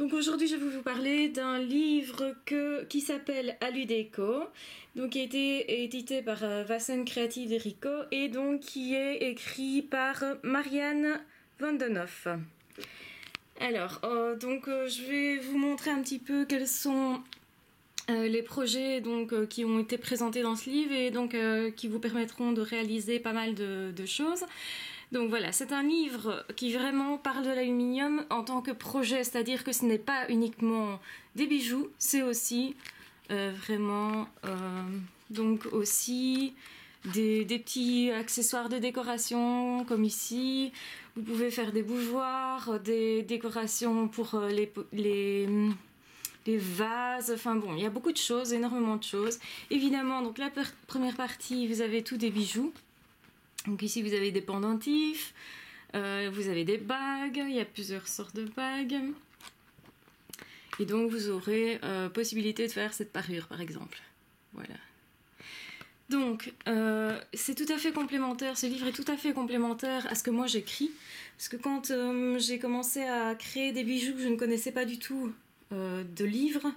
Donc aujourd'hui je vais vous parler d'un livre qui s'appelle Aludeco, donc qui a été édité par Wassen Creative Rico et donc qui est écrit par Marianne Vandenhoff. Alors, je vais vous montrer un petit peu quels sont les projets qui ont été présentés dans ce livre et donc qui vous permettront de réaliser pas mal de choses. Donc voilà, c'est un livre qui vraiment parle de l'aluminium en tant que projet, c'est-à-dire que ce n'est pas uniquement des bijoux, c'est aussi donc aussi des petits accessoires de décoration comme ici. Vous pouvez faire des bougeoirs, des décorations pour les vases, enfin bon, il y a beaucoup de choses, énormément de choses. Évidemment, donc la première partie, vous avez tous des bijoux. Donc ici vous avez des pendentifs, vous avez des bagues, il y a plusieurs sortes de bagues. Et donc vous aurez possibilité de faire cette parure par exemple. Voilà. Donc c'est tout à fait complémentaire, ce livre est tout à fait complémentaire à ce que moi j'écris. Parce que quand j'ai commencé à créer des bijoux, je ne connaissais pas du tout de livres.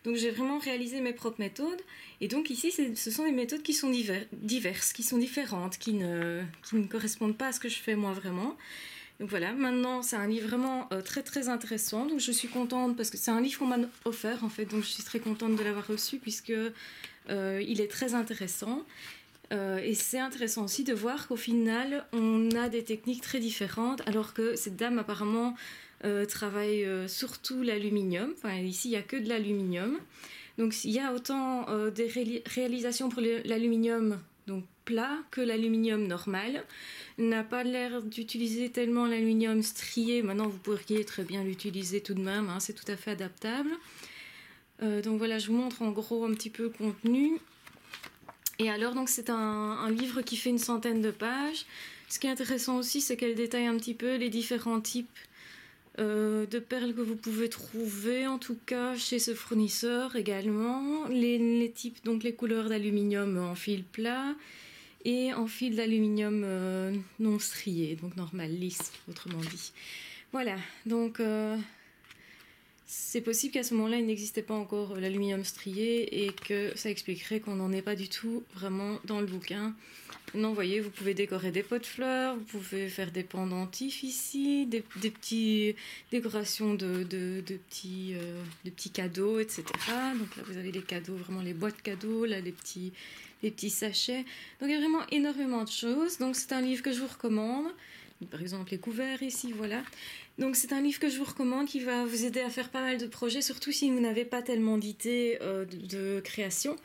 Donc j'ai vraiment réalisé mes propres méthodes. Et donc ici, ce sont des méthodes qui sont diverses, qui sont différentes, qui ne correspondent pas à ce que je fais moi vraiment. Donc voilà, maintenant c'est un livre vraiment très très intéressant. Donc je suis contente parce que c'est un livre qu'on m'a offert en fait. Donc je suis très contente de l'avoir reçu puisque il est très intéressant. Et c'est intéressant aussi de voir qu'au final, on a des techniques très différentes alors que cette dame apparemment travaille surtout l'aluminium. Enfin, ici, il n'y a que de l'aluminium. Donc, il y a autant des réalisations pour l'aluminium donc plat que l'aluminium normal. Il n'a pas l'air d'utiliser tellement l'aluminium strié. Maintenant, vous pourriez très bien l'utiliser tout de même. Hein, c'est tout à fait adaptable. Donc voilà, je vous montre en gros un petit peu le contenu. Et alors, donc, c'est un livre qui fait une centaine de pages. Ce qui est intéressant aussi, c'est qu'elle détaille un petit peu les différents types de perles que vous pouvez trouver, en tout cas chez ce fournisseur également. Les types, donc les couleurs d'aluminium en fil plat et en fil d'aluminium non strié, donc normal, lisse, autrement dit. Voilà, donc c'est possible qu'à ce moment-là, il n'existait pas encore l'aluminium strié et que ça expliquerait qu'on n'en est pas du tout vraiment dans le bouquin. Non, vous voyez, vous pouvez décorer des pots de fleurs, vous pouvez faire des pendentifs ici, des petites décorations de petits cadeaux, etc. Donc là, vous avez les cadeaux, vraiment les boîtes cadeaux, là, les petits sachets. Donc il y a vraiment énormément de choses. Donc c'est un livre que je vous recommande. Par exemple, les couverts ici, voilà. Donc c'est un livre que je vous recommande qui va vous aider à faire pas mal de projets, surtout si vous n'avez pas tellement d'idées de création.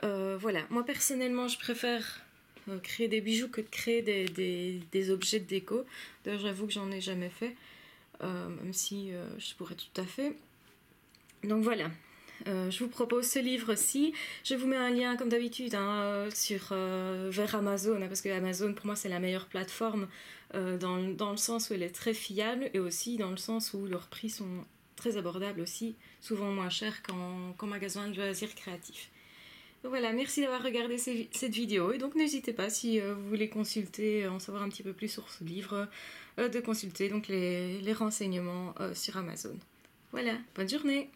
Voilà, moi personnellement, je préfère créer des bijoux que de créer des objets de déco. D'ailleurs, j'avoue que j'en ai jamais fait, même si je pourrais tout à fait. Donc voilà. Je vous propose ce livre-ci. Je vous mets un lien, comme d'habitude, vers Amazon, hein, parce que Amazon, pour moi, c'est la meilleure plateforme dans le sens où elle est très fiable et aussi dans le sens où leurs prix sont très abordables aussi, souvent moins chers qu'en magasin de loisirs créatifs. Donc voilà, merci d'avoir regardé cette vidéo et donc n'hésitez pas si vous voulez consulter, en savoir un petit peu plus sur ce livre, de consulter donc les renseignements sur Amazon. Voilà, bonne journée!